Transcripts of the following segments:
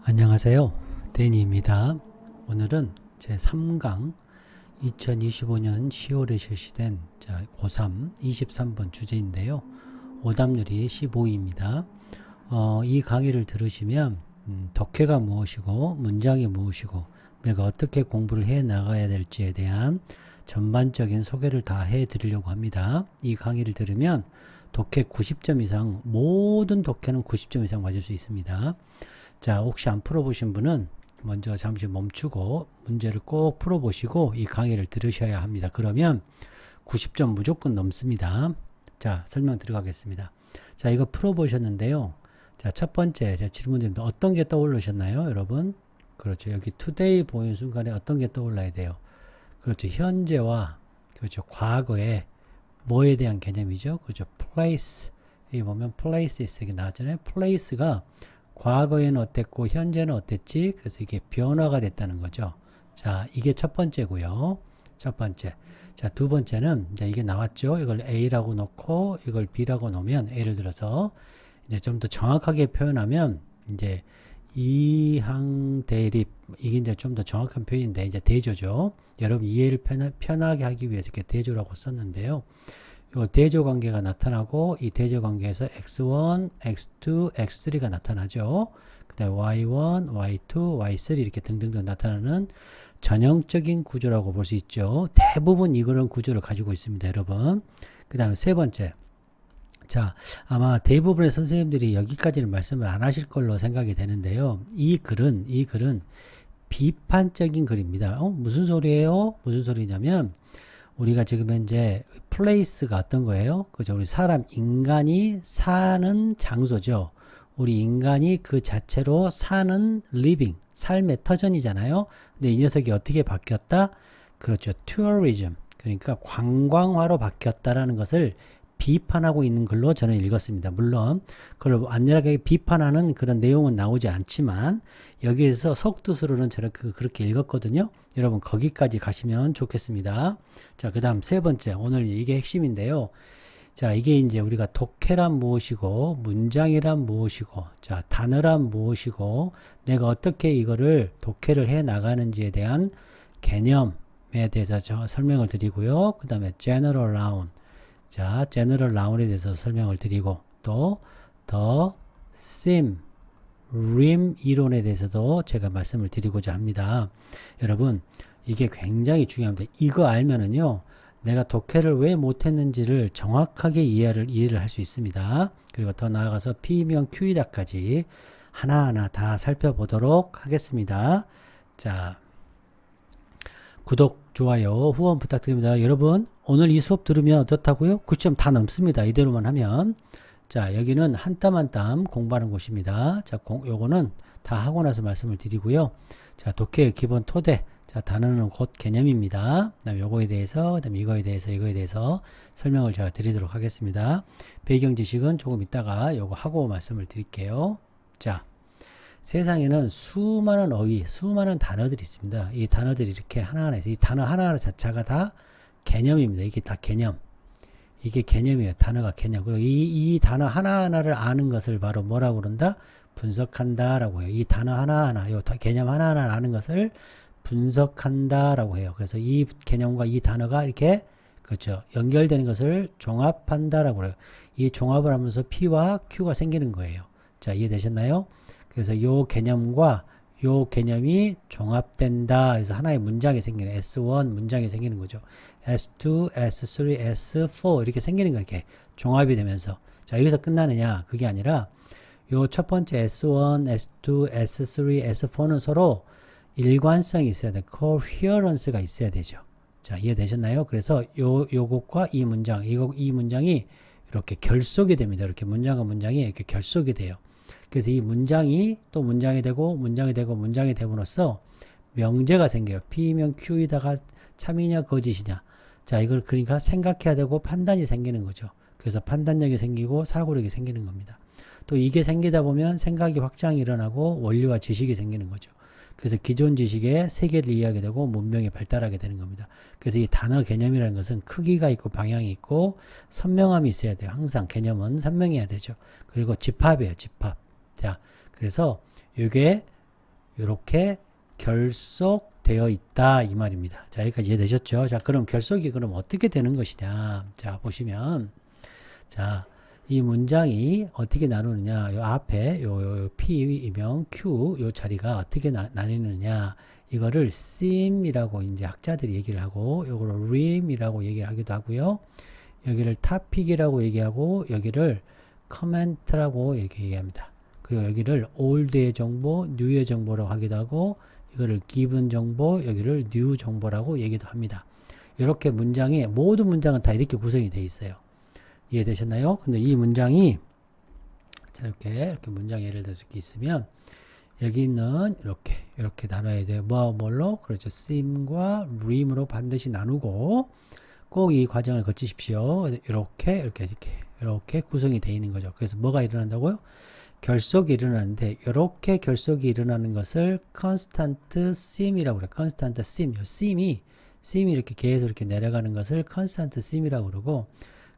안녕하세요. 데니입니다. 오늘은 제3강 2025년 10월에 실시된 고3 23번 주제인데요. 오답률이 15입니다. 이 강의를 들으시면 독해가 무엇이고 문장이 무엇이고 내가 어떻게 공부를 해 나가야 될지에 대한 전반적인 소개를 다 해드리려고 합니다. 이 강의를 들으면 독해 90점 이상, 모든 독해는 90점 이상 맞을 수 있습니다. 자, 혹시 안 풀어보신 분은 먼저 잠시 멈추고 문제를 꼭 풀어보시고 이 강의를 들으셔야 합니다. 그러면 90점 무조건 넘습니다. 자, 설명 들어가겠습니다. 자, 이거 풀어보셨는데요. 자, 첫 번째 질문 드립니다. 어떤 게 떠오르셨나요, 여러분? 그렇죠. 여기 today 보이는 순간에 어떤 게 떠올라야 돼요? 그렇죠. 현재와 그렇죠. 과거에 뭐에 대한 개념이죠? 그렇죠. place. 여기 보면 places 이렇게 나왔잖아요. place가 과거에는 어땠고 현재는 어땠지? 그래서 이게 변화가 됐다는 거죠. 자, 이게 첫 번째고요. 첫 번째. 자, 두 번째는 이제 이게 나왔죠. 이걸 A라고 놓고 이걸 B라고 놓으면 예를 들어서 이제 좀 더 정확하게 표현하면 이제 이항 대립, 이게 이제 좀 더 정확한 표현인데 이제 대조죠. 여러분 이해를 편하게 하기 위해서 이렇게 대조라고 썼는데요. 요 대조 관계가 나타나고 이 대조 관계에서 x1, x2, x3가 나타나죠. 그 다음에 y1, y2, y3 이렇게 등등등 나타나는 전형적인 구조라고 볼 수 있죠. 대부분 이런 구조를 가지고 있습니다, 여러분. 그 다음에 세 번째. 자, 아마 대부분의 선생님들이 여기까지는 말씀을 안 하실 걸로 생각이 되는데요. 이 글은 비판적인 글입니다. 무슨 소리예요? 무슨 소리냐면 우리가 지금 현재 place가 어떤 거예요? 그죠? 우리 사람, 인간이 사는 장소죠. 우리 인간이 그 자체로 사는 living, 삶의 터전이잖아요. 근데 이 녀석이 어떻게 바뀌었다? 그렇죠. tourism. 그러니까 관광화로 바뀌었다라는 것을 비판하고 있는 글로 저는 읽었습니다. 물론 그걸 완전하게 비판하는 그런 내용은 나오지 않지만 여기에서 속뜻으로는 저는 그렇게 읽었거든요. 여러분 거기까지 가시면 좋겠습니다. 자, 그 다음 세 번째, 오늘 이게 핵심인데요. 자, 이게 이제 우리가 독해란 무엇이고 문장이란 무엇이고 자, 단어란 무엇이고 내가 어떻게 이거를 독해를 해 나가는지에 대한 개념에 대해서 저 설명을 드리고요. 그 다음에 general noun, 자, general noun에 대해서 설명을 드리고 또 the sim, rim 이론에 대해서도 제가 말씀을 드리고자 합니다. 여러분 이게 굉장히 중요합니다. 이거 알면은요 내가 독해를 왜 못했는지를 정확하게 이해를 할 수 있습니다. 그리고 더 나아가서 P명 Q이다까지 하나하나 다 살펴보도록 하겠습니다. 자, 구독, 좋아요, 후원 부탁드립니다. 여러분 오늘 이 수업 들으면 어떻다고요? 9점 다 넘습니다. 이대로만 하면. 자, 여기는 한 땀 한 땀 공부하는 곳입니다. 자, 요거는 다 하고 나서 말씀을 드리고요. 자, 독해의 기본 토대. 자, 단어는 곧 개념입니다. 그다음에 요거에 대해서, 그다음에 이거에 대해서, 이거에 대해서 설명을 제가 드리도록 하겠습니다. 배경 지식은 조금 이따가 요거 하고 말씀을 드릴게요. 자, 세상에는 수많은 어휘, 수많은 단어들이 있습니다. 이 단어들이 이렇게 하나하나 있어요. 이 단어 하나하나 자체가 다 개념입니다. 이게 다 개념. 이게 개념이에요. 단어가 개념. 그리고 이 단어 하나하나를 아는 것을 바로 뭐라고 그런다? 분석한다라고 해요. 이 단어 하나하나, 요 개념 하나하나 아는 것을 분석한다라고 해요. 그래서 이 개념과 이 단어가 이렇게 그렇죠. 연결되는 것을 종합한다라고 해요. 이 종합을 하면서 P와 Q가 생기는 거예요. 자, 이해되셨나요? 그래서 요 개념과 요 개념이 종합된다. 그래서 하나의 문장이 생기는 S1 문장이 생기는 거죠. S2, S3, S4 이렇게 생기는 거 이렇게 종합이 되면서 자, 여기서 끝나느냐? 그게 아니라 요 첫 번째 S1, S2, S3, S4는 서로 일관성이 있어야 돼. coherence가 있어야 되죠. 자, 이해되셨나요? 그래서 요것과 이 문장, 이 문장이 이렇게 결속이 됩니다. 이렇게 문장과 문장이 이렇게 결속이 돼요. 그래서 이 문장이 또 문장이 되고 문장이 되고 문장이 됨으로써 명제가 생겨요. P명 Q이다가 참이냐 거짓이냐. 자, 이걸 그러니까 생각해야 되고 판단이 생기는 거죠. 그래서 판단력이 생기고 사고력이 생기는 겁니다. 또 이게 생기다 보면 생각이 확장이 일어나고 원리와 지식이 생기는 거죠. 그래서 기존 지식의 세계를 이해하게 되고 문명이 발달하게 되는 겁니다. 그래서 이 단어 개념이라는 것은 크기가 있고 방향이 있고 선명함이 있어야 돼요. 항상 개념은 선명해야 되죠. 그리고 집합이에요. 집합. 자, 그래서 이게 이렇게 결속되어 있다 이 말입니다. 자, 여기까지 이해되셨죠? 자, 그럼 결속이 그럼 어떻게 되는 것이냐? 자, 보시면 자, 이 문장이 어떻게 나누느냐? 요 앞에 요 P명 Q 요 자리가 어떻게 나뉘느냐? 이거를 sim이라고 이제 학자들이 얘기를 하고 요거를 rim이라고 얘기를 하기도 하고요. 여기를 topic이라고 얘기하고 여기를 comment라고 이렇게 얘기합니다. 그리고 여기를 old의 정보, new의 정보라고 하기도 하고 이거를 given 정보, 여기를 new 정보라고 얘기도 합니다. 이렇게 문장에 모든 문장은 다 이렇게 구성이 되어 있어요. 이해되셨나요? 근데 이 문장이 자, 이렇게 문장 예를 들어서 이렇게 있으면 여기는 이렇게 나눠야 돼요. 뭐와 뭘로? 그렇죠. sim과 rim으로 반드시 나누고 꼭 이 과정을 거치십시오. 이렇게 구성이 되어 있는 거죠. 그래서 뭐가 일어난다고요? 결속이 일어나는데 이렇게 결속이 일어나는 것을 constant sim이라고 그래요. constant sim. sim이 이렇게 계속 이렇게 내려가는 것을 constant sim이라고 그러고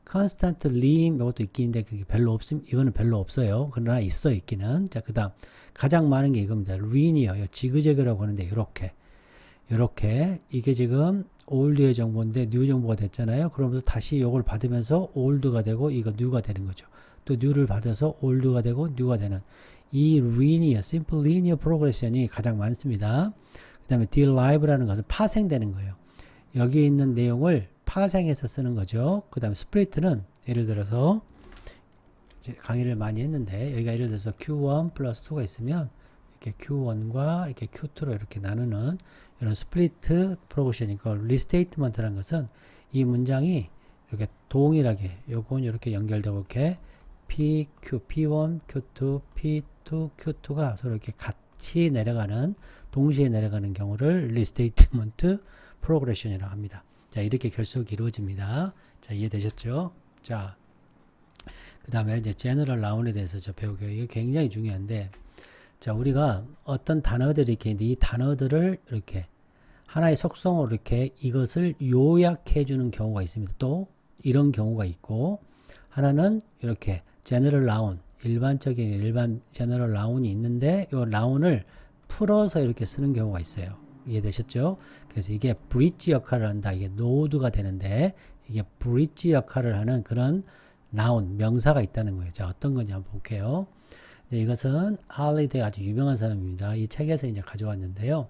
constant lim 이것도 있긴데 그게 별로 이거는 별로 없어요. 그러나 있어 있기는. 자, 그다음 가장 많은 게 이겁니다. linear, 지그재그라고 하는데 이렇게 이게 지금 old의 정보인데 new 정보가 됐잖아요. 그러면서 다시 이걸 받으면서 old가 되고 이거 new가 되는 거죠. 또 new를 받아서 old가 되고 new가 되는 이 linear, simple linear progression이 가장 많습니다. 그 다음에 derive라는 것은 파생되는 거예요. 여기 있는 내용을 파생해서 쓰는 거죠. 그 다음에 스플릿는 예를 들어서 이제 강의를 많이 했는데 여기가 예를 들어서 Q1 플러스 2가 있으면 이렇게 Q1과 이렇게 Q2로 이렇게 나누는 이런 스플리트 프로그레션이고 리스테이트먼트라는 것은 이 문장이 이렇게 동일하게 요건 이렇게 연결되고 이렇게 PQ, P1, Q2, P2, Q2가 서로 이렇게 같이 내려가는 동시에 내려가는 경우를 리스테이트먼트 프로그레션이라고 합니다. 자, 이렇게 결속이 이루어집니다. 자, 이해되셨죠? 자, 그 다음에 이제 제너럴 나운에 대해서 배우고요. 이게 굉장히 중요한데, 자, 우리가 어떤 단어들이 이렇게 있는데 이 단어들을 이렇게 하나의 속성으로 이렇게 이것을 요약해 주는 경우가 있습니다. 또 이런 경우가 있고, 하나는 이렇게 제너럴 나운, 일반 제너럴 나운이 있는데 이 나운을 풀어서 이렇게 쓰는 경우가 있어요. 이해되셨죠? 그래서 이게 브릿지 역할을 한다. 이게 노드가 되는데 이게 브릿지 역할을 하는 그런 나운, 명사가 있다는 거예요. 자, 어떤 건지 한번 볼게요. 이것은 할리데이 아주 유명한 사람입니다. 이 책에서 이제 가져왔는데요.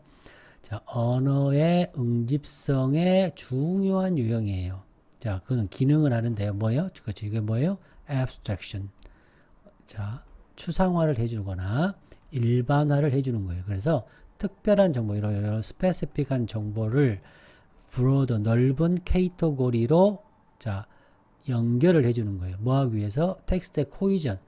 자, 언어의 응집성의 중요한 유형이에요. 자, 그는 기능을 하는데요. 뭐예요? 그렇죠. 이게 뭐예요? abstraction. 자, 추상화를 해주거나 일반화를 해주는 거예요. 그래서 특별한 정보, 이런 스페시픽한 정보를 브로더 넓은 캐이터고리로 자 연결을 해주는 거예요. 뭐 하기 위해서? 텍스트의 코이전,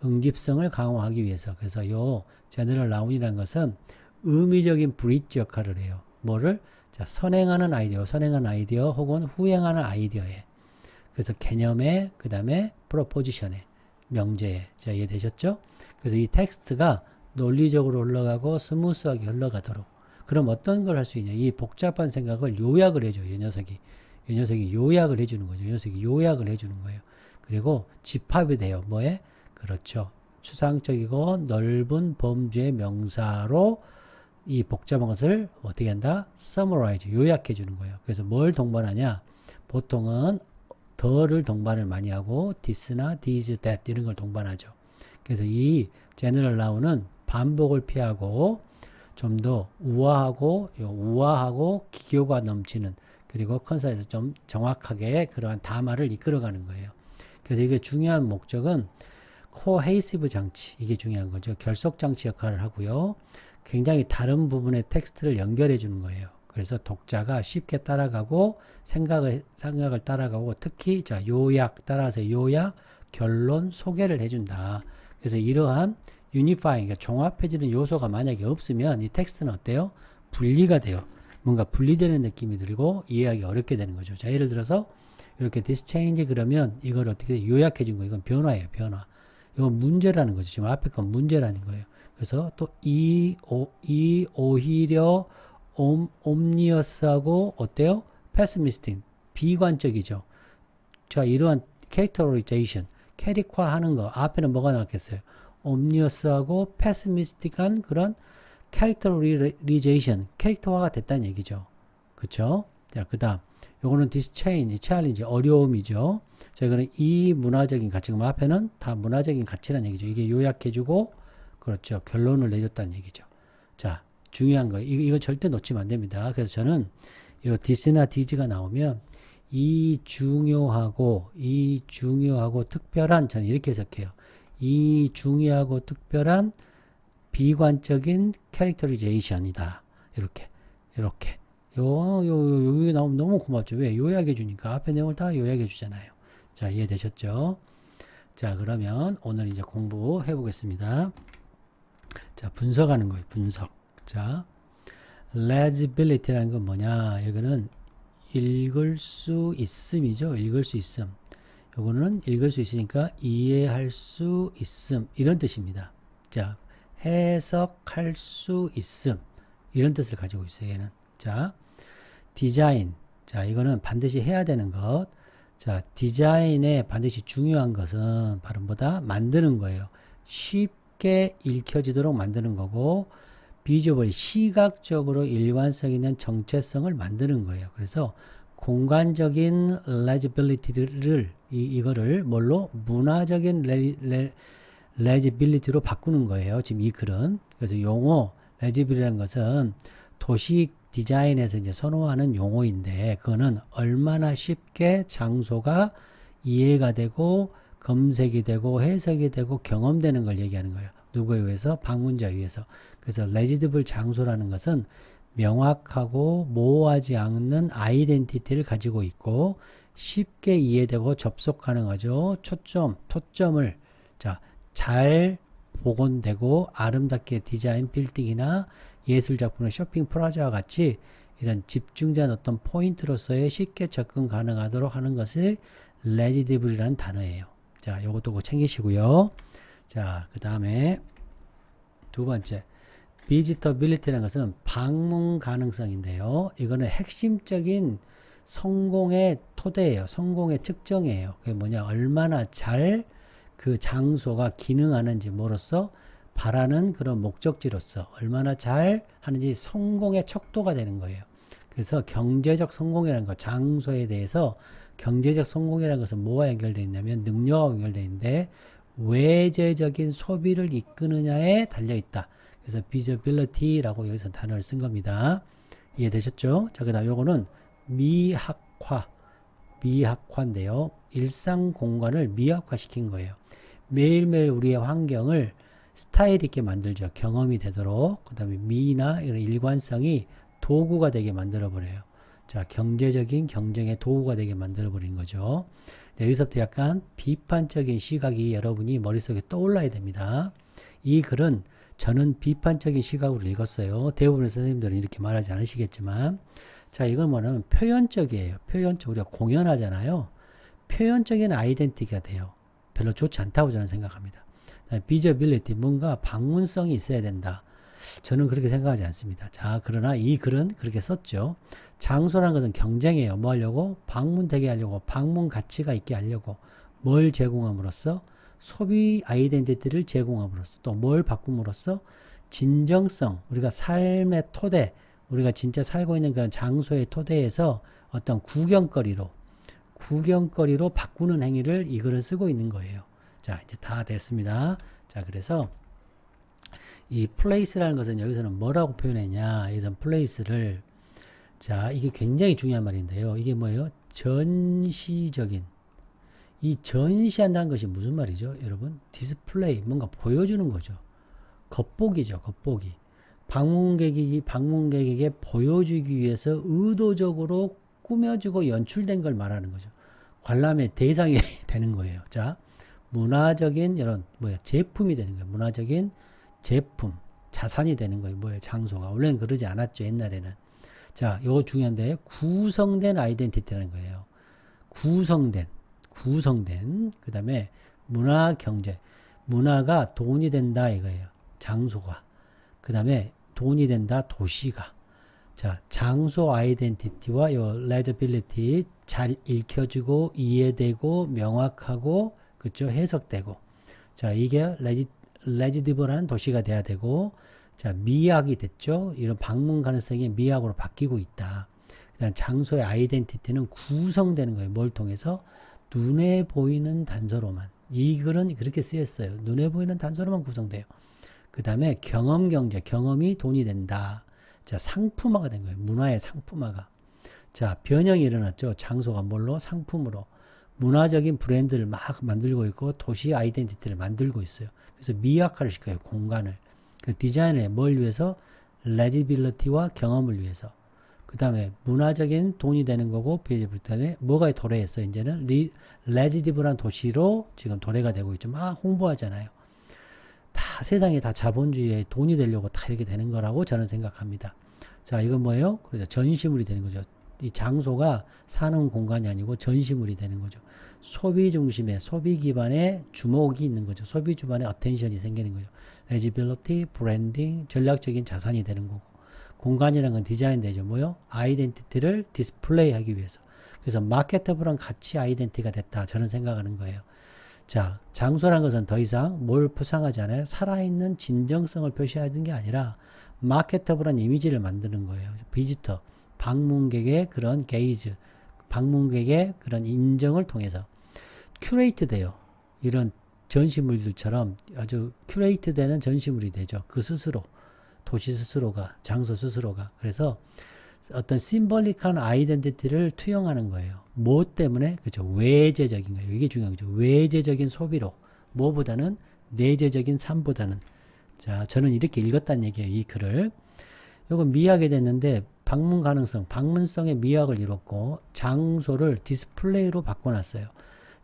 응집성을 강화하기 위해서. 그래서 요 제너럴 나운이라는 것은 의미적인 브릿지 역할을 해요. 뭐를? 자, 선행하는 아이디어 혹은 후행하는 아이디어에. 그래서 개념에, 그 다음에 프로포지션에, 명제에. 자, 이해되셨죠? 그래서 이 텍스트가 논리적으로 흘러가고 스무스하게 흘러가도록. 그럼 어떤 걸 할 수 있냐? 이 복잡한 생각을 요약을 해줘요. 이 녀석이 요약을 해주는 거죠. 이 녀석이 요약을 해주는 거예요. 그리고 집합이 돼요. 뭐에? 그렇죠. 추상적이고 넓은 범주의 명사로 이 복잡한 것을 어떻게 한다? summarize, 요약해 주는 거예요. 그래서 뭘 동반하냐? 보통은 더를 동반을 많이 하고 this나 this, that 이런 걸 동반하죠. 그래서 이 general noun은 반복을 피하고 좀 더 우아하고 기교가 넘치는 그리고 컨사에서 좀 정확하게 그러한 담화를 이끌어가는 거예요. 그래서 이게 중요한 목적은 코헤이시브 장치, 이게 중요한 거죠. 결속 장치 역할을 하고요. 굉장히 다른 부분의 텍스트를 연결해 주는 거예요. 그래서 독자가 쉽게 따라가고 생각을 따라가고 특히 자 요약 따라서 요약, 결론, 소개를 해준다. 그래서 이러한 유니파잉, 그러니까 종합해지는 요소가 만약에 없으면 이 텍스트는 어때요? 분리가 돼요. 뭔가 분리되는 느낌이 들고 이해하기 어렵게 되는 거죠. 자, 예를 들어서 이렇게 this change 그러면 이걸 어떻게 요약해 준 거예요. 이건 변화예요. 변화. 이건 문제라는 거죠. 지금 앞에 건 문제라는 거예요. 그래서 또 오히려 옴니어스하고 어때요? 패스미스틱, 비관적이죠. 자, 이러한 캐릭터로이제이션, 캐릭화하는 거 앞에는 뭐가 나왔겠어요? 옴니어스하고 패스미스틱한 그런 characterization, 캐릭터화가 됐다는 얘기죠. 그쵸? 자, 그 다음 요거는 디스체인, 챌린지, 어려움이죠. 자, 이거는 이 문화적인 가치, 그럼 앞에는 다 문화적인 가치란 얘기죠. 이게 요약해주고, 그렇죠. 결론을 내줬다는 얘기죠. 자, 중요한 거, 이거 절대 놓치면 안 됩니다. 그래서 저는 요 디스나 디즈가 나오면 이 중요하고 특별한, 저는 이렇게 해석해요. 이 중요하고 특별한 비관적인 캐릭터리제이션이다. 이렇게. 요 나오면 너무 고맙죠. 왜? 요약해 주니까. 앞에 내용을 다 요약해 주잖아요. 자, 이해되셨죠? 자, 그러면 오늘 이제 공부해 보겠습니다. 자, 분석하는 거예요. 분석. 자, legibility라는 건 뭐냐? 이거는 읽을 수 있음이죠. 읽을 수 있음. 요거는 읽을 수 있으니까 이해할 수 있음. 이런 뜻입니다. 자, 해석할 수 있음. 이런 뜻을 가지고 있어요. 얘는. 자, 디자인. 자, 이거는 반드시 해야 되는 것. 자, 디자인에 반드시 중요한 것은 바로 뭐다? 만드는 거예요. 쉽게 읽혀지도록 만드는 거고, 비주얼, 시각적으로 일관성 있는 정체성을 만드는 거예요. 그래서 공간적인 legibility를 이거를 뭘로? 문화적인 legibility로 바꾸는 거예요. 지금 이 글은. 그래서 용어 legibil이라는 것은 도시 디자인에서 이제 선호하는 용어인데, 그거는 얼마나 쉽게 장소가 이해가 되고 검색이 되고 해석이 되고 경험되는 걸 얘기하는 거예요. 누구에 의해서? 방문자에 의해서. 그래서 레지드블 장소라는 것은 명확하고 모호하지 않는 아이덴티티를 가지고 있고 쉽게 이해되고 접속 가능하죠. 토점을 잘 복원되고 아름답게 디자인 빌딩이나 예술작품의 쇼핑 프라자와 같이 이런 집중된 어떤 포인트로서의 쉽게 접근 가능하도록 하는 것을 레지디블이라는 단어예요. 자, 요것도 꼭 챙기시고요. 자, 그 다음에 두 번째, 비지터빌리티라는 것은 방문 가능성인데요. 이거는 핵심적인 성공의 토대예요. 성공의 측정이에요. 그게 뭐냐? 얼마나 잘 그 장소가 기능하는지 뭐로써 바라는 그런 목적지로서 얼마나 잘 하는지 성공의 척도가 되는 거예요. 그래서 경제적 성공이라는 것, 장소에 대해서 경제적 성공이라는 것은 뭐와 연결되어 있냐면 능력과 연결되어 있는데 외재적인 소비를 이끄느냐에 달려있다. 그래서 비저빌리티라고 여기서 단어를 쓴 겁니다. 이해되셨죠? 자, 그 다음 요거는 미학화인데요. 일상 공간을 미학화시킨 거예요. 매일매일 우리의 환경을 스타일 있게 만들죠. 경험이 되도록. 그 다음에 미나 이런 일관성이 도구가 되게 만들어버려요. 자, 경제적인 경쟁의 도구가 되게 만들어버린 거죠. 네, 여기서부터 약간 비판적인 시각이 여러분이 머릿속에 떠올라야 됩니다. 이 글은 저는 비판적인 시각으로 읽었어요. 대부분의 선생님들은 이렇게 말하지 않으시겠지만, 자, 이건 뭐냐면 표현적이에요. 표현적. 우리가 공연하잖아요. 표현적인 아이덴티티가 돼요. 별로 좋지 않다고 저는 생각합니다. 비저빌리티, 뭔가 방문성이 있어야 된다. 저는 그렇게 생각하지 않습니다. 자, 그러나 이 글은 그렇게 썼죠. 장소라는 것은 경쟁이에요. 뭐 하려고? 방문되게 하려고, 방문 가치가 있게 하려고, 뭘 제공함으로써? 소비 아이덴티티를 제공함으로써, 또 뭘 바꿈으로써? 진정성, 우리가 삶의 토대, 우리가 진짜 살고 있는 그런 장소의 토대에서 어떤 구경거리로 바꾸는 행위를 이 글을 쓰고 있는 거예요. 자, 이제 다 됐습니다. 자, 그래서 이 place라는 것은 여기서는 뭐라고 표현했냐? 여기서는 place를, 자, 이게 굉장히 중요한 말인데요. 이게 뭐예요? 전시적인. 이 전시한다는 것이 무슨 말이죠? 여러분, 디스플레이, 뭔가 보여주는 거죠. 겉보기죠, 겉보기. 방문객에게 보여주기 위해서 의도적으로 꾸며지고 연출된 걸 말하는 거죠. 관람의 대상이 되는 거예요. 자, 문화적인 이런 제품이 되는 거예요. 문화적인 제품, 자산이 되는 거예요. 장소가. 원래는 그러지 않았죠. 옛날에는. 자, 요거 중요한데 구성된 아이덴티티라는 거예요. 구성된. 그 다음에 문화 경제. 문화가 돈이 된다 이거예요. 장소가. 그 다음에 돈이 된다 도시가. 자, 장소 아이덴티티와 요 레저빌리티 잘 읽혀지고 이해되고 명확하고 그쵸 해석되고. 자, 이게 레지디블한 도시가 돼야 되고, 자, 미학이 됐죠. 이런 방문 가능성이 미학으로 바뀌고 있다. 그다음 장소의 아이덴티티는 구성되는 거예요. 뭘 통해서? 눈에 보이는 단서로만. 이 글은 그렇게 쓰였어요. 눈에 보이는 단서로만 구성돼요. 그 다음에 경험 경제, 경험이 돈이 된다. 자, 상품화가 된 거예요. 문화의 상품화가. 자, 변형이 일어났죠. 장소가 뭘로? 상품으로. 문화적인 브랜드를 막 만들고 있고 도시 아이덴티티를 만들고 있어요. 그래서 미학화를 시켜요. 공간을. 그 디자인을 뭘 위해서? 레지빌리티와 경험을 위해서. 그 다음에 문화적인 돈이 되는 거고 비즈니스 뭐가 도래했어? 이제는 레지디브란 도시로 지금 도래가 되고 있죠. 막 홍보하잖아요. 다 세상에 다 자본주의에 돈이 되려고 다 이렇게 되는 거라고 저는 생각합니다. 자, 이건 뭐예요? 그래서 전시물이 되는 거죠. 이 장소가 사는 공간이 아니고 전시물이 되는 거죠. 소비 중심의 소비 기반의 주목이 있는 거죠. 소비 주반의 어텐션이 생기는 거죠. 레지빌리티, 브랜딩, 전략적인 자산이 되는 거고. 공간이라는 건 디자인되죠. 뭐요? 아이덴티티를 디스플레이하기 위해서. 그래서 마케터블한 가치 아이덴티티가 됐다. 저는 생각하는 거예요. 자, 장소라는 것은 더 이상 뭘 표상하지 않아요? 살아있는 진정성을 표시하는 게 아니라 마케터블한 이미지를 만드는 거예요. 비지터, 방문객의 그런 게이즈, 방문객의 그런 인정을 통해서 큐레이트 돼요. 이런 전시물들처럼 아주 큐레이트 되는 전시물이 되죠. 그 스스로. 도시 스스로가, 장소 스스로가. 그래서 어떤 심벌릭한 아이덴티티를 투영하는 거예요. 뭐 때문에? 그죠. 외재적인 거예요. 이게 중요한 거죠. 외재적인 소비로. 뭐보다는 내재적인 삶보다는. 자, 저는 이렇게 읽었다는 얘기예요. 이 글을. 요거 미학이 됐는데 방문 가능성, 방문성의 미학을 이뤘고 장소를 디스플레이로 바꿔놨어요.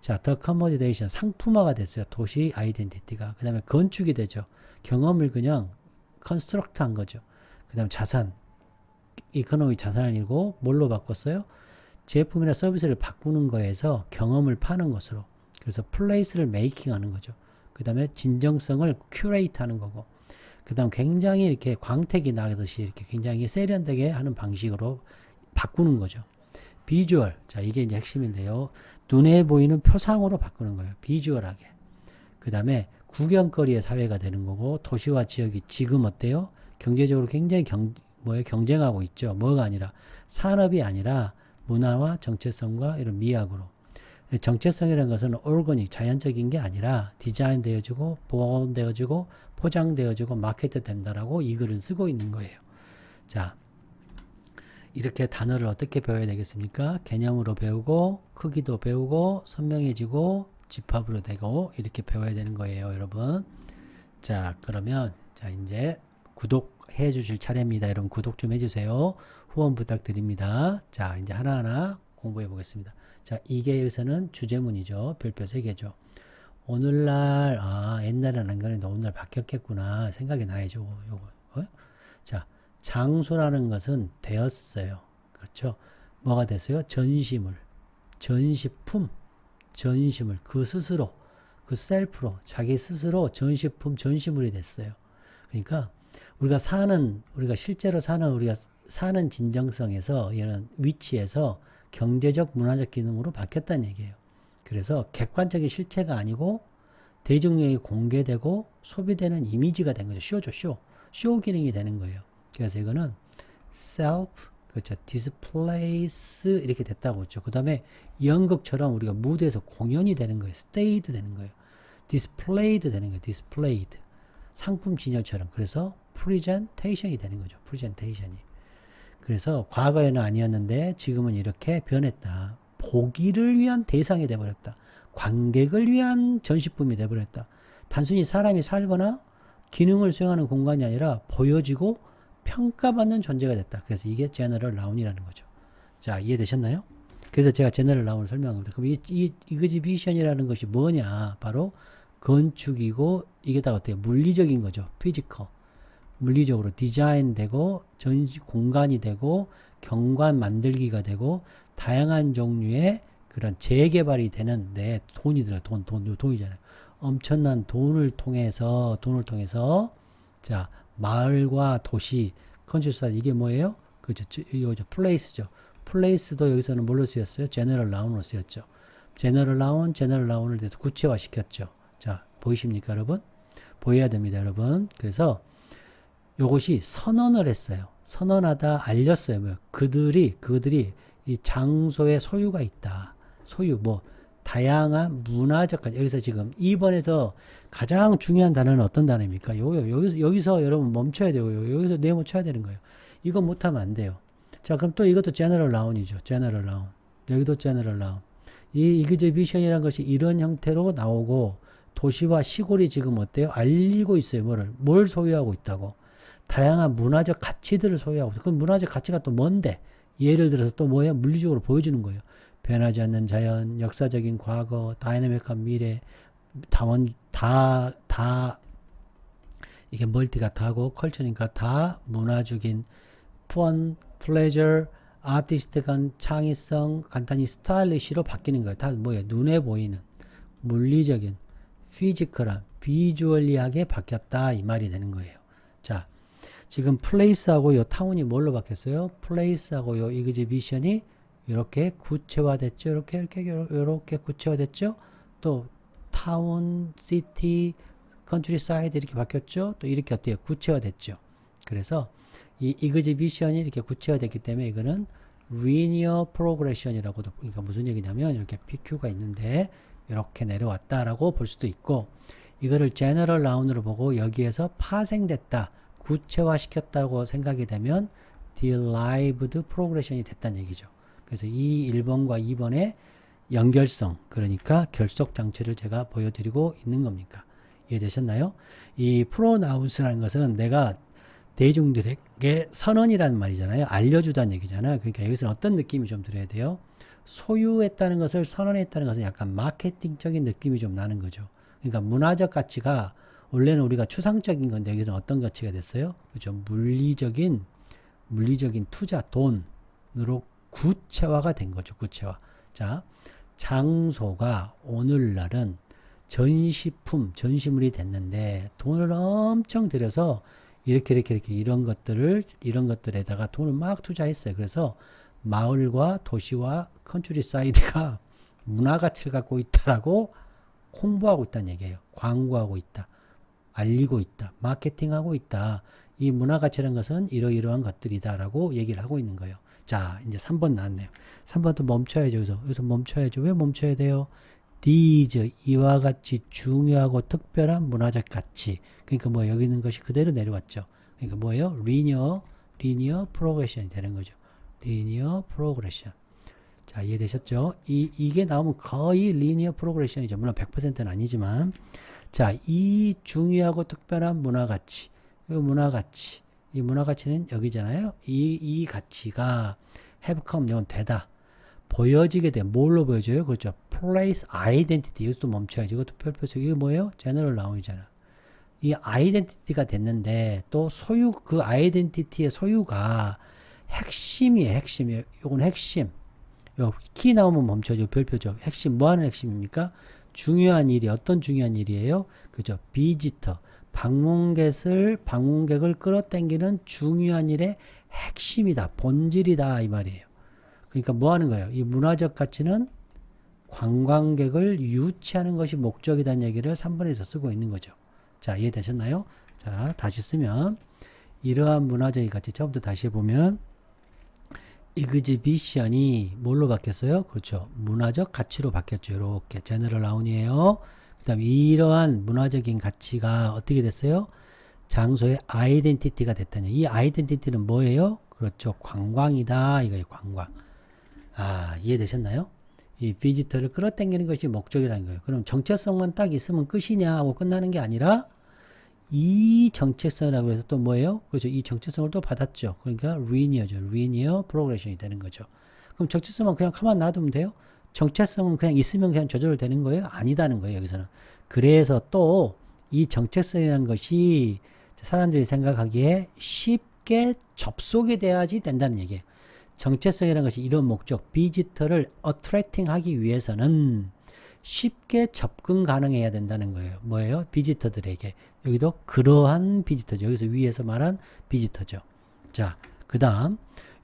자, 더 커머디데이션, 상품화가 됐어요. 도시 아이덴티티가. 그 다음에 건축이 되죠. 경험을 그냥 컨스트럭트 한 거죠. 그 다음 자산, 이코노미 자산을 이루고 뭘로 바꿨어요? 제품이나 서비스를 바꾸는 거에서 경험을 파는 것으로. 그래서 플레이스를 메이킹 하는 거죠. 그 다음에 진정성을 큐레이트 하는 거고. 그 다음 굉장히 이렇게 광택이 나듯이 이렇게 굉장히 세련되게 하는 방식으로 바꾸는 거죠. 비주얼. 자, 이게 이제 핵심인데요. 눈에 보이는 표상으로 바꾸는 거예요. 비주얼하게. 그 다음에 구경거리의 사회가 되는 거고, 도시와 지역이 지금 어때요? 경제적으로 굉장히 경쟁하고 있죠. 뭐가 아니라, 산업이 아니라 문화와 정체성과 이런 미학으로. 정체성이라는 것은 오르거닉, 자연적인 게 아니라 디자인 되어지고, 보온되어지고, 포장되어지고, 마케트 된다라고 이 글을 쓰고 있는 거예요. 자, 이렇게 단어를 어떻게 배워야 되겠습니까? 개념으로 배우고, 크기도 배우고, 선명해지고, 집합으로 되고, 이렇게 배워야 되는 거예요, 여러분. 자, 그러면, 자, 이제 구독해 주실 차례입니다. 여러분, 구독 좀 해주세요. 후원 부탁드립니다. 자, 이제 하나하나 공부해 보겠습니다. 자, 이게 여기서는 주제문이죠. 별표 3개죠. 오늘날, 옛날에는 안 그랬는데 오늘날 바뀌었겠구나. 생각이 나야죠, 요거. 자, 장소라는 것은 되었어요. 그렇죠? 뭐가 됐어요? 전시물, 전시품, 전시물, 그 스스로, 그 셀프로, 자기 스스로 전시품, 전시물이 됐어요. 그러니까 우리가 실제로 우리가 사는 진정성에서, 이런 위치에서 경제적, 문화적 기능으로 바뀌었다는 얘기예요. 그래서 객관적인 실체가 아니고 대중에게 공개되고 소비되는 이미지가 된 거죠. 쇼죠, 쇼 기능이 되는 거예요. 그래서 이거는 self, 그렇죠, displays 이렇게 됐다고 했죠. 그 다음에 연극처럼 우리가 무대에서 공연이 되는 거예요. staged 되는 거예요. displayed 되는 거예요. displayed. 상품 진열처럼. 그래서 presentation이 되는 거죠. presentation이. 그래서 과거에는 아니었는데 지금은 이렇게 변했다. 보기를 위한 대상이 돼버렸다. 관객을 위한 전시품이 돼버렸다. 단순히 사람이 살거나 기능을 수행하는 공간이 아니라 보여지고 평가받는 존재가 됐다. 그래서 이게 제너럴 나운이라는 거죠. 자, 이해되셨나요? 그래서 제가 제너럴 나운을 설명합니다. 그럼 이 이그지비션이라는 것이 뭐냐? 바로 건축이고, 이게 다 어때요? 물리적인 거죠. 피지컬. 물리적으로 디자인되고, 전시 공간이 되고, 경관 만들기가 되고, 다양한 종류의 그런 재개발이 되는데, 돈이 들어요. 돈이잖아요. 엄청난 돈을 통해서, 자, 마을과 도시, 컨트리사이드, 이게 뭐예요? 그죠? 이거죠. 플레이스죠. 플레이스도 여기서는 뭘로 쓰였어요? 제너럴 나운으로 쓰였죠. 제너럴 나운을 구체화 시켰죠. 자, 보이십니까, 여러분? 보여야 됩니다, 여러분. 그래서 요것이 선언을 했어요. 선언하다 알렸어요. 뭐 그들이 이 장소의 소유가 있다. 소유 뭐 다양한 문화적 가치. 여기서 지금 2번에서 가장 중요한 단어는 어떤 단어입니까? 여기서 여러분 멈춰야 되고요. 여기서 네모 쳐야 되는 거예요. 이거 못하면 안 돼요. 자, 그럼 또 이것도 제너럴 나운이죠. 제너럴 나운. 여기도 제너럴 나운. 이 이그제비션이라는 것이 이런 형태로 나오고 도시와 시골이 지금 어때요? 알리고 있어요. 뭘 소유하고 있다고. 다양한 문화적 가치들을 소유하고 있어요. 그 문화적 가치가 또 뭔데? 예를 들어서 또 뭐예요? 물리적으로 보여주는 거예요. 변하지 않는 자연, 역사적인 과거, 다이내믹한 미래, 이게 멀티가 다고 컬처니까 다 문화적인 fun, pleasure, 아티스트간 창의성, 간단히 스타일리시로 바뀌는 거예요. 다 뭐예요? 눈에 보이는 물리적인 피지컬한 비주얼리하게 바뀌었다 이 말이 되는 거예요. 자, 지금 플레이스하고 요 타운이 뭘로 바뀌었어요? 플레이스하고 요 이그지비션이 이렇게 구체화됐죠. 이렇게 구체화됐죠. 또 타운, 시티, 컨트리 사이드 이렇게 바뀌었죠. 또 이렇게 어때요? 구체화됐죠. 그래서 이 이그지비션이 이렇게 구체화됐기 때문에 이거는 linear progression이라고도, 그러니까 무슨 얘기냐면 이렇게 PQ가 있는데 이렇게 내려왔다라고 볼 수도 있고, 이거를 general noun으로 보고 여기에서 파생됐다, 구체화시켰다고 생각이 되면 derived progression이 됐다는 얘기죠. 그래서 이 1번과 2번의 연결성, 그러니까 결속 장치를 제가 보여드리고 있는 겁니까? 이해되셨나요? 이 프로나운스라는 것은 내가 대중들에게 선언이라는 말이잖아요. 알려주다는 얘기잖아요. 그러니까 여기서는 어떤 느낌이 좀 들어야 돼요? 소유했다는 것을 선언했다는 것은 약간 마케팅적인 느낌이 좀 나는 거죠. 그러니까 문화적 가치가 원래는 우리가 추상적인 건데 여기서는 어떤 가치가 됐어요? 그렇죠. 물리적인 투자, 돈으로 구체화가 된 거죠. 구체화. 자, 장소가 오늘날은 전시물이 됐는데 돈을 엄청 들여서 이렇게 이런 것들에다가 돈을 막 투자했어요. 그래서 마을과 도시와 컨트리 사이드가 문화 가치를 갖고 있다라고 홍보하고 있다는 얘기예요. 광고하고 있다. 알리고 있다. 마케팅하고 있다. 이 문화 가치라는 것은 이러이러한 것들이다라고 얘기를 하고 있는 거예요. 자, 이제 3번 나왔네요. 3번도 멈춰야죠. 여기서 멈춰야죠. 왜 멈춰야 돼요? these, 이와 같이 중요하고 특별한 문화적 가치. 그러니까 뭐 여기 있는 것이 그대로 내려왔죠. 그러니까 뭐예요? linear progression이 되는 거죠. linear progression. 자, 이해되셨죠? 이게 나오면 거의 linear progression이죠. 물론 100%는 아니지만. 자, 이 중요하고 특별한 문화 가치. 이 문화 가치는 여기잖아요. 이 가치가 have come, 이건 되다. 보여지게 돼. 뭘로 보여줘요? 그렇죠. place identity. 이것도 멈춰야지. 이것도 별표석. 이게 뭐예요? general noun이잖아. 이 아이덴티티가 됐는데 또 소유, 그 아이덴티티의 소유가 핵심이에요. 요건 핵심. 요 키 나오면 멈춰죠. 별표적. 핵심. 뭐 하는 핵심입니까? 중요한 일이 어떤 중요한 일이에요? 그죠. 비지터. 방문객을 끌어당기는 중요한 일의 핵심이다. 본질이다. 이 말이에요. 그러니까 뭐 하는 거예요? 이 문화적 가치는 관광객을 유치하는 것이 목적이라는 얘기를 3번에서 쓰고 있는 거죠. 자, 이해되셨나요? 자, 다시 쓰면 이러한 문화적인 가치, 처음부터 다시 해보면 exhibition이 뭘로 바뀌었어요? 그렇죠. 문화적 가치로 바뀌었죠. 이렇게 제너럴 나운이에요. 그 다음에 이러한 문화적인 가치가 어떻게 됐어요? 장소의 아이덴티티가 됐다니. 이 아이덴티티는 뭐예요? 그렇죠. 관광이다. 이거예요. 관광. 아, 이해되셨나요? 이 비지터를 끌어당기는 것이 목적이라는 거예요. 그럼 정체성만 딱 있으면 끝이냐 하고 끝나는 게 아니라 이 정체성이라고 해서 또 뭐예요? 그렇죠. 이 정체성을 또 받았죠. 그러니까 linear죠. linear progression이 되는 거죠. 그럼 정체성만 그냥 가만 놔두면 돼요? 정체성은 그냥 있으면 그냥 조절되는 거예요? 아니다는 거예요. 여기서는. 그래서 또 이 정체성이라는 것이 사람들이 생각하기에 쉽게 접속이 돼야지 된다는 얘기예요. 정체성이라는 것이 이런 목적, 비지터를 attracting 하기 위해서는 쉽게 접근 가능해야 된다는 거예요. 뭐예요? 비지터들에게. 여기도 그러한 비지터죠. 여기서 위에서 말한 비지터죠. 자, 그 다음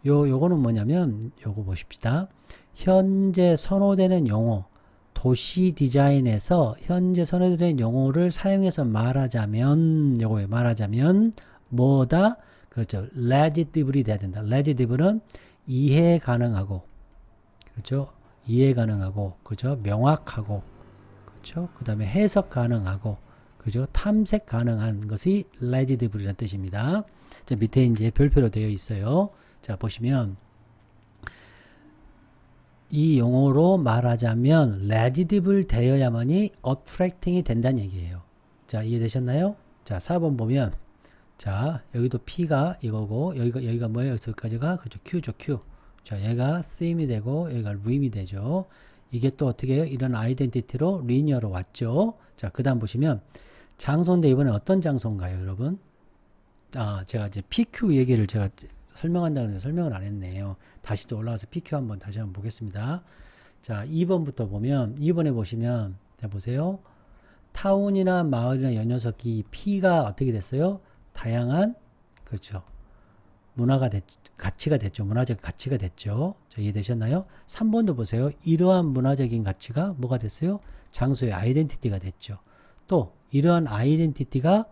요거는 뭐냐면 요거 보십시다. 현재 선호되는 용어, 도시 디자인에서 현재 선호되는 용어를 사용해서 말하자면 요거에 말하자면 뭐다? 그렇죠. legible이 돼야 된다. legible은 이해 가능하고, 그렇죠. 이해 가능하고, 그죠. 명확하고, 그렇죠. 그 다음에 해석 가능하고, 그죠. 탐색 가능한 것이 legible이라는 뜻입니다. 자, 밑에 이제 별표로 되어 있어요. 자, 보시면 이 용어로 말하자면 legible 되어야만이 attracting이 된다는 얘기예요. 자, 이해되셨나요? 자, 4번 보면 자, 여기도 P가 이거고 여기가 뭐예요? 여기까지가 그렇죠. Q죠, Q. 자, 얘가 theme이 되고 여기가 rim이 되죠. 이게 또 어떻게 해요? 이런 아이덴티티로 리니어로 왔죠. 자, 그 다음 보시면 장소인데 이번에 어떤 장소인가요, 여러분? 아, 제가 이제 PQ 얘기를 제가 설명한다고 해서 설명을 안 했네요. 다시 또 올라가서 PQ 한번 다시 한번 보겠습니다. 자, 2번부터 보면 2번에 보시면 자, 보세요. 타운이나 마을이나 여 녀석이 P가 어떻게 됐어요? 다양한 그렇죠. 가치가 됐죠. 문화적 가치가 됐죠. 자, 이해되셨나요? 3번도 보세요. 이러한 문화적인 가치가 뭐가 됐어요? 장소의 아이덴티티가 됐죠. 또 이러한 아이덴티티가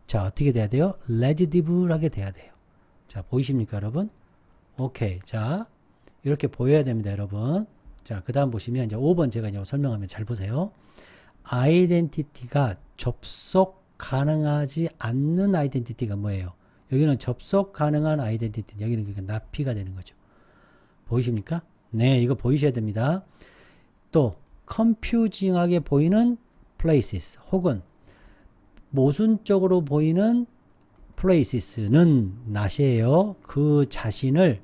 자, 어떻게 돼야 돼요? legible하게 돼야 돼요. 자, 보이십니까, 여러분? 오케이. 자, 이렇게 보여야 됩니다, 여러분. 자, 그 다음 보시면 이제 5번 제가 이제 설명하면 잘 보세요. 아이덴티티가 접속 가능하지 않는 아이덴티티가 뭐예요? 여기는 접속 가능한 아이덴티티, 여기는 그러니까 납피가 되는 거죠. 보이십니까? 네, 이거 보이셔야 됩니다. 또 confusing하게 보이는 places 혹은 모순적으로 보이는 places는 not이에요. 그 자신을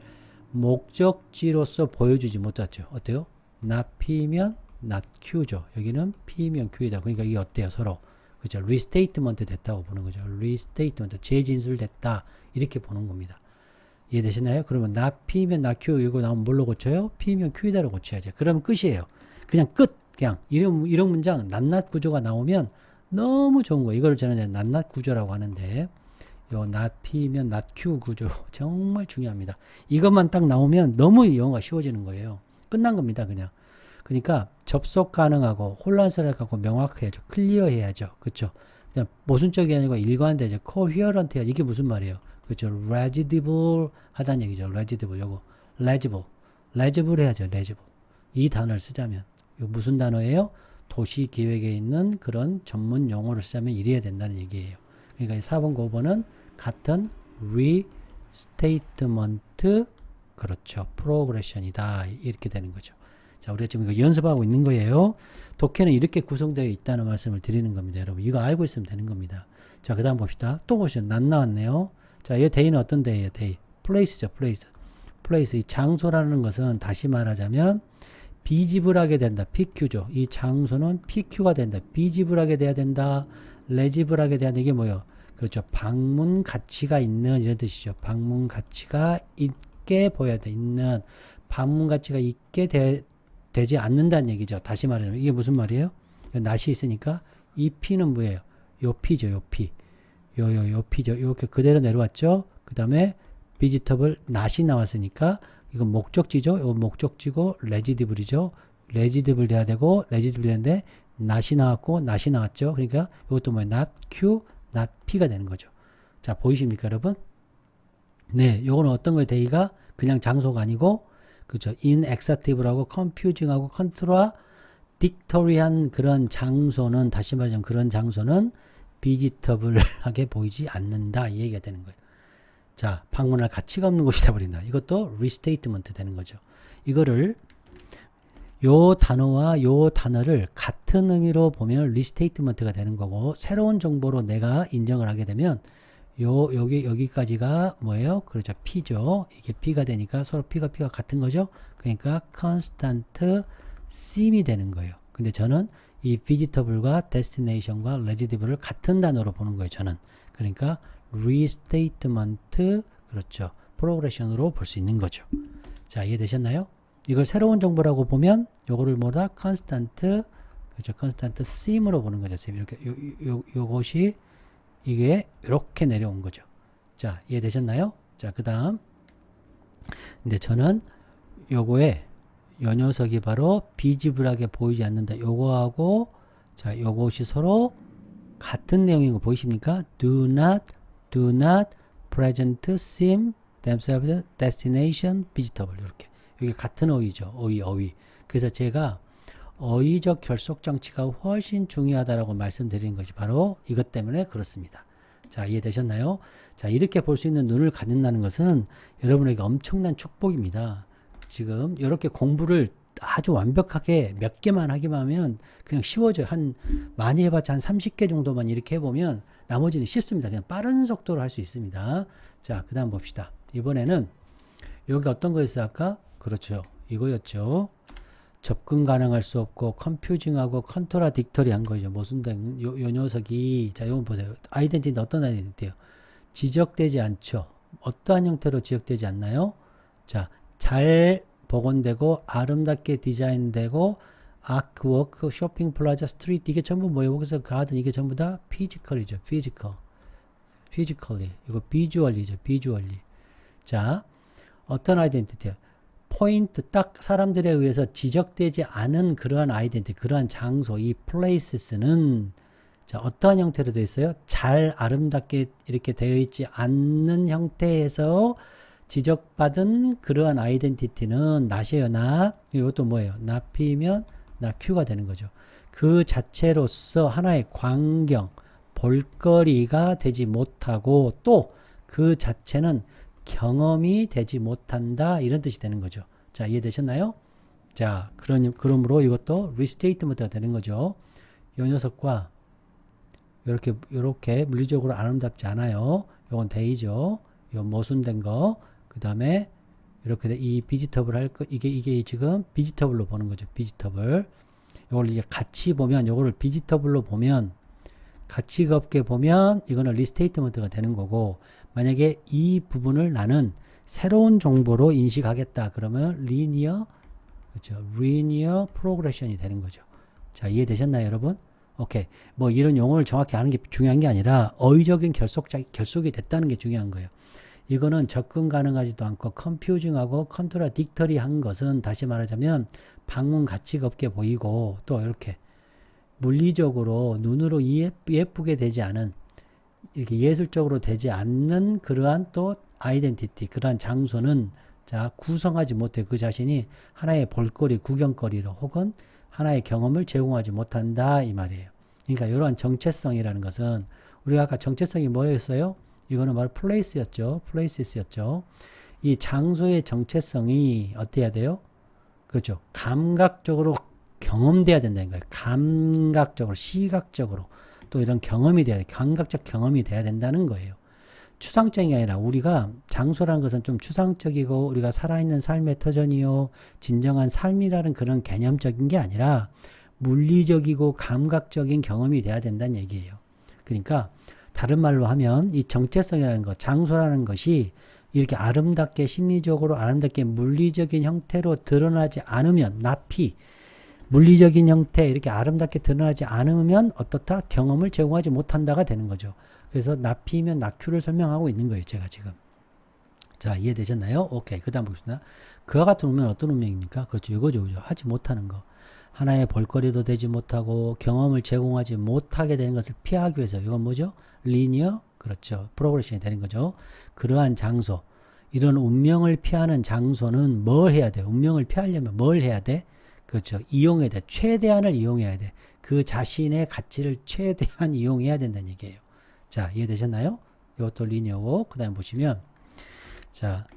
목적지로서 보여주지 못했죠. 어때요? not P면 not Q죠. 여기는 P면 Q이다. 그러니까 이게 어때요? 서로. 그죠? restatement 됐다고 보는 거죠. restatement, 재진술됐다. 이렇게 보는 겁니다. 이해되시나요? 그러면 not P면 not Q 이거 나오면 뭘로 고쳐요? P면 Q이다로 고쳐야죠. 그러면 끝이에요. 그냥 끝. 그냥 이런 문장 낱낱 구조가 나오면 너무 좋은 거예요. 이걸 저는 낱낱 구조라고 하는데 요 not P면 not Q 구조 정말 중요합니다. 이것만 딱 나오면 너무 영어가 쉬워지는 거예요. 끝난 겁니다. 그냥. 그러니까 접속 가능하고 혼란스럽고 명확해야죠. 클리어해야죠. 그렇죠? 그냥 모순적이 아니고 일관되죠. coherent 해야죠. 이게 무슨 말이에요? 그렇죠? legible 하다는 얘기죠. legible 요거 legible 해야죠. legible. 이 단어를 쓰자면 이거 무슨 단어예요? 도시 기획에 있는 그런 전문 용어를 쓰자면 이래야 된다는 얘기예요. 그러니까 4번, 5번은 같은 restatement, 그렇죠. progression이다. 이렇게 되는 거죠. 자, 우리가 지금 이거 연습하고 있는 거예요. 독해는 이렇게 구성되어 있다는 말씀을 드리는 겁니다. 여러분, 이거 알고 있으면 되는 겁니다. 자, 그 다음 봅시다. 또 보시죠. 난 나왔네요. 자, 이 데이는 어떤 데이예요? 데이. place죠, place. place. 이 장소라는 것은 다시 말하자면 비지불하게 된다. PQ죠. 이 장소는 PQ가 된다. 비지불하게 돼야 된다. 레지불하게 돼야 된다. 이게 뭐예요? 그렇죠. 방문 가치가 있는 이런 뜻이죠. 방문 가치가 있게 보여야 돼. 있는. 방문 가치가 있게 되지 않는다는 얘기죠. 다시 말하자면 이게 무슨 말이에요? 낫이 있으니까 이 P는 뭐예요? 요 P죠. 요 P. 요 P죠. 이렇게 그대로 내려왔죠. 그 다음에 비지터블 낫이 나왔으니까 이건 목적지죠. 이거 목적지고 레지디블이죠. 레지디블 돼야 되고 레지디블 되는데 낫이 나왔고 낫이 나왔죠. 그러니까 이것도 뭐예요? not Q, not P가 되는 거죠. 자, 보이십니까, 여러분? 네, 요거는 어떤 거예요? 데이가 그냥 장소가 아니고 그렇죠. inexactive하고 confusing하고 contradictory한 그런 장소는 다시 말하자면 그런 장소는 비지터블하게 보이지 않는다. 이 얘기가 되는 거예요. 자, 방문할 가치가 없는 곳이 되어버린다. 이것도 restatement 되는 거죠. 이거를 요 단어와 요 단어를 같은 의미로 보면 restatement가 되는 거고 새로운 정보로 내가 인정을 하게 되면 여기까지가 뭐예요? 그렇죠. P죠. 이게 P가 되니까 서로 P가 같은 거죠. 그러니까 constant seem이 되는 거예요. 근데 저는 이 visitable과 destination과 legible을 같은 단어로 보는 거예요. 저는. 그러니까 restatement, 그렇죠. progression으로 볼 수 있는 거죠. 자, 이해되셨나요? 이걸 새로운 정보라고 보면 요거를 뭐다? constant, 그렇죠. constant seem으로 보는 거죠. 이렇게 요것이 이게 이렇게 내려온 거죠. 자, 이해되셨나요? 자, 그 다음 근데 저는 요거에 요 녀석이 바로 비지블하게 보이지 않는다. 요거하고 자, 요것이 서로 같은 내용인 거 보이십니까? do not do not present seem themselves destination visitable. 이렇게. 이게 같은 어휘죠. 어휘. 그래서 제가 어휘적 결속 장치가 훨씬 중요하다라고 말씀드리는 것이 바로 이것 때문에 그렇습니다. 자, 이해되셨나요? 자, 이렇게 볼 수 있는 눈을 갖는다는 것은 여러분에게 엄청난 축복입니다. 지금 이렇게 공부를 아주 완벽하게 몇 개만 하기만 하면 그냥 쉬워져요. 많이 해봤자 한 30개 정도만 이렇게 해보면 나머지는 쉽습니다. 그냥 빠른 속도로 할 수 있습니다. 자, 그 다음 봅시다. 이번에는 여기 어떤 거였어요? 아까? 그렇죠. 이거였죠. 접근 가능할 수 없고 컴퓨징하고 컨트라딕터리한 거죠. 모순된 요 녀석이. 자, 요건 보세요. 아이덴티티 어떤 아이덴티티예요? 지적되지 않죠. 어떠한 형태로 지적되지 않나요? 자, 잘 복원되고 아름답게 디자인되고 아크워크, 쇼핑 플라자, 스트리트 이게 전부 뭐예요? 여기서 가든 이게 전부 다 피지컬이죠. 피지컬리. 이거 비주얼리죠. 비주얼리. 자, 어떤 아이덴티티예요? 포인트 딱 사람들에 의해서 지적되지 않은 그러한 아이덴티티, 그러한 장소, 이 플레이스는 자, 어떠한 형태로 되어 있어요? 잘 아름답게 이렇게 되어 있지 않는 형태에서 지적받은 그러한 아이덴티티는 not이에요. not. 이것도 뭐예요? not이면 notQ가 되는 거죠. 그 자체로서 하나의 광경, 볼거리가 되지 못하고 또 그 자체는 경험이 되지 못한다 이런 뜻이 되는 거죠. 자, 이해되셨나요? 자, 그러므로 이것도 리스테이트먼트가 되는 거죠. 이 녀석과 요렇게 물리적으로 아름답지 않아요. 요건 데이죠. 요 모순된 거. 그 다음에 이렇게 이 비지터블 할 거, 이게 지금 비지터블로 보는 거죠. 비지터블. 요걸 이제 같이 보면, 요거를 비지터블로 보면, 가치가 없게 보면 이거는 리스테이트먼트가 되는 거고, 만약에 이 부분을 나는 새로운 정보로 인식하겠다 그러면 리니어, 그렇죠, 리니어 프로그레션이 되는 거죠. 자, 이해되셨나요 여러분? 오케이. 뭐 이런 용어를 정확히 아는 게 중요한 게 아니라 어휘적인 결속이 됐다는 게 중요한 거예요. 이거는 접근 가능하지도 않고 컴퓨징하고 컨트라딕터리한 것은 다시 말하자면 방문 가치가 없게 보이고 또 이렇게 물리적으로 눈으로 예쁘게 되지 않은, 이렇게 예술적으로 되지 않는 그러한 또 아이덴티티, 그러한 장소는 자, 구성하지 못해 그 자신이 하나의 볼거리, 구경거리로 혹은 하나의 경험을 제공하지 못한다 이 말이에요. 그러니까 이러한 정체성이라는 것은 우리가 아까 정체성이 뭐였어요? 이거는 바로 플레이스였죠. 플레이스였죠. 이 장소의 정체성이 어때야 돼요? 그렇죠. 감각적으로 경험돼야 된다는 거예요. 감각적으로, 시각적으로 또 이런 경험이 돼야 돼. 감각적 경험이 돼야 된다는 거예요. 추상적이 아니라 우리가 장소라는 것은 좀 추상적이고 우리가 살아있는 삶의 터전이요, 진정한 삶이라는 그런 개념적인 게 아니라 물리적이고 감각적인 경험이 돼야 된다는 얘기예요. 그러니까 다른 말로 하면 이 정체성이라는 것, 장소라는 것이 이렇게 아름답게 심리적으로 아름답게 물리적인 형태로 드러나지 않으면 납피, 물리적인 형태 이렇게 아름답게 드러나지 않으면 어떻다? 경험을 제공하지 못한다가 되는 거죠. 그래서 나피면 나큐를 설명하고 있는 거예요. 제가 지금. 자, 이해되셨나요? 오케이. 그 다음 봅시다. 그와 같은 운명은 어떤 운명입니까? 그렇죠. 이거죠. 그죠? 하지 못하는 거. 하나의 볼거리도 되지 못하고 경험을 제공하지 못하게 되는 것을 피하기 위해서 이건 뭐죠? 리니어? 그렇죠. 프로그레션이 되는 거죠. 그러한 장소. 이런 운명을 피하는 장소는 뭘 해야 돼? 운명을 피하려면 뭘 해야 돼? 그렇죠. 이용해야 돼. 최대한을 이용해야 돼. 그 자신의 가치를 최대한 이용해야 된다는 얘기예요. 자, 이해되셨나요? 이것도 리니어고, 그 다음에 보시면, 자,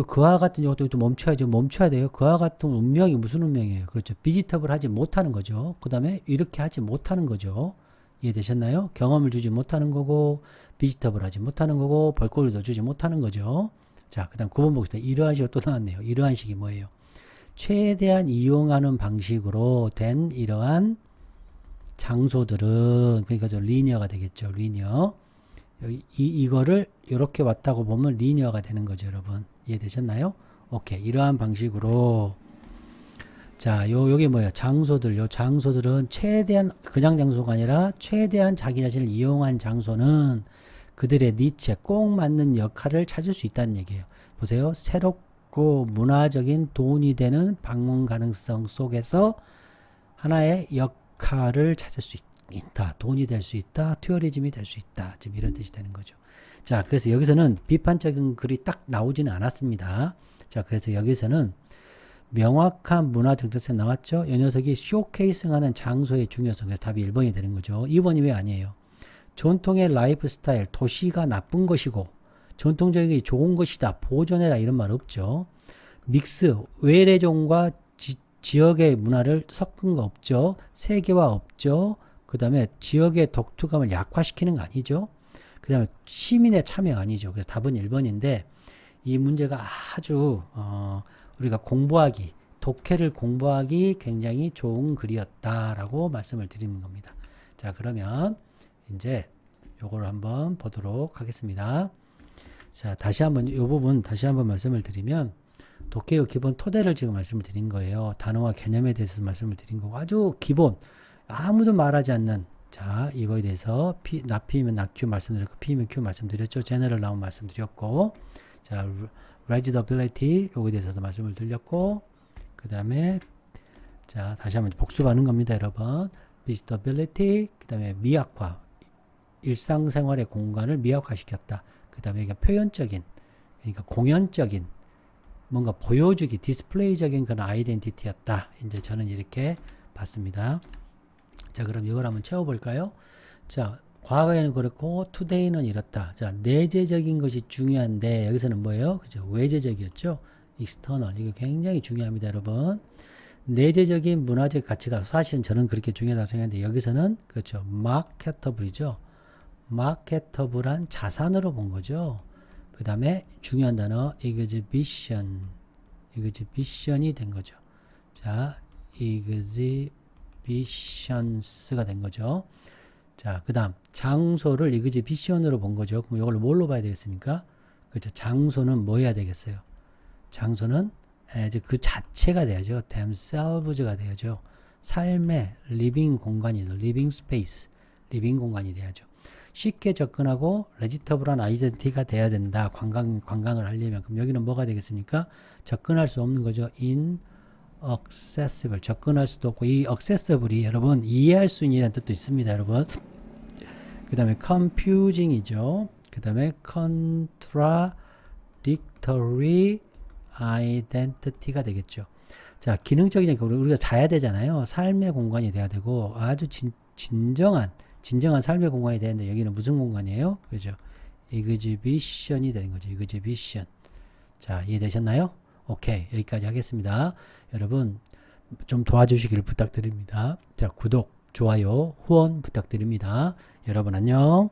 그와 같은 이것도 또 멈춰야 돼요. 그와 같은 운명이 무슨 운명이에요? 그렇죠. 비지터블 하지 못하는 거죠. 그 다음에 이렇게 하지 못하는 거죠. 이해되셨나요? 경험을 주지 못하는 거고, 비지터블 하지 못하는 거고, 볼거리도 주지 못하는 거죠. 자, 그 다음 9번 보겠습니다. 이러한 식이 또 나왔네요. 이러한 식이 뭐예요? 최대한 이용하는 방식으로 된 이러한 장소들은, 그러니까 좀 리니어가 되겠죠. 리니어. 이거를 이렇게 왔다고 보면 리니어가 되는 거죠, 여러분. 이해되셨나요? 오케이. 이러한 방식으로. 자, 요게 뭐예요? 장소들. 요 장소들은 최대한, 그냥 장소가 아니라 최대한 자기 자신을 이용한 장소는 그들의 니체, 꼭 맞는 역할을 찾을 수 있다는 얘기예요. 보세요. 새롭고 문화적인 돈이 되는 방문 가능성 속에서 하나의 역할을 찾을 수 있다. 돈이 될 수 있다. 튜어리즘이 될 수 있다. 지금 이런 뜻이 되는 거죠. 자, 그래서 여기서는 비판적인 글이 딱 나오지는 않았습니다. 자, 그래서 여기서는 명확한 문화 정체성 나왔죠? 이 녀석이 쇼케이스하는 장소의 중요성. 그래서 답이 1번이 되는 거죠. 2번이 왜 아니에요? 전통의 라이프 스타일, 도시가 나쁜 것이고 전통적이 좋은 것이다. 보존해라 이런 말 없죠. 믹스, 외래종과 지역의 문화를 섞은 거 없죠. 세계화 없죠. 그 다음에 지역의 독특함을 약화시키는 거 아니죠. 그 다음에 시민의 참여 아니죠. 그래서 답은 1번인데 이 문제가 아주 우리가 공부하기, 독해를 공부하기 굉장히 좋은 글이었다라고 말씀을 드리는 겁니다. 자, 그러면 이제 요거를 한번 보도록 하겠습니다. 자, 다시 한번 이 부분 다시 한번 말씀을 드리면 독해의 기본 토대를 지금 말씀을 드린 거예요. 단어와 개념에 대해서 말씀을 드린 거고 아주 기본 아무도 말하지 않는 자 이거에 대해서 나피면 낙큐 말씀드렸고 P면 Q 말씀드렸죠. 제너럴 나온 말씀드렸고 자 readability 요거에 대해서도 말씀을 드렸고 그 다음에 자 다시 한번 복습하는 겁니다. 여러분 visitability 그 다음에 미학화 일상생활의 공간을 미학화시켰다. 그 다음에 이게 표현적인 그러니까 공연적인 뭔가 보여주기 디스플레이적인 그런 아이덴티티였다. 이제 저는 이렇게 봤습니다. 자 그럼 이걸 한번 채워볼까요? 자 과거에는 그렇고 today는 이렇다. 자 내재적인 것이 중요한데 여기서는 뭐예요? 그죠? 외재적이었죠. external 이거 굉장히 중요합니다. 여러분 내재적인 문화적 가치가 사실은 저는 그렇게 중요하다고 생각하는데 여기서는 그렇죠. marketable이죠. marketable한 자산으로 본 거죠. 그 다음에 중요한 단어 exhibition이 된 거죠. 자 exhibitions가 된 거죠. 자, 그 다음 장소를 exhibition으로 본 거죠. 그럼 이걸 뭘로 봐야 되겠습니까? 그렇죠. 장소는 뭐 해야 되겠어요? 장소는 그 자체가 돼야죠. themselves가 돼야죠. 삶의 living 공간이죠. living space, living 공간이 돼야죠. 쉽게 접근하고 레지터블한 아이덴티티가 돼야 된다. 관광을 하려면. 그럼 여기는 뭐가 되겠습니까? 접근할 수 없는 거죠. inaccessible. 접근할 수도 없고 이 accessible이 여러분 이해할 수 있는 뜻도 있습니다. 여러분. 그 다음에 confusing이죠. 그 다음에 contradictory identity가 되겠죠. 자, 기능적인 우리가 자야 되잖아요. 삶의 공간이 돼야 되고 아주 진정한 삶의 공간이 되는데 여기는 무슨 공간이에요? 그죠? exhibition이 되는 거죠. exhibition. 자, 이해되셨나요? 오케이. 여기까지 하겠습니다. 여러분, 좀 도와주시길 부탁드립니다. 자, 구독, 좋아요, 후원 부탁드립니다. 여러분 안녕.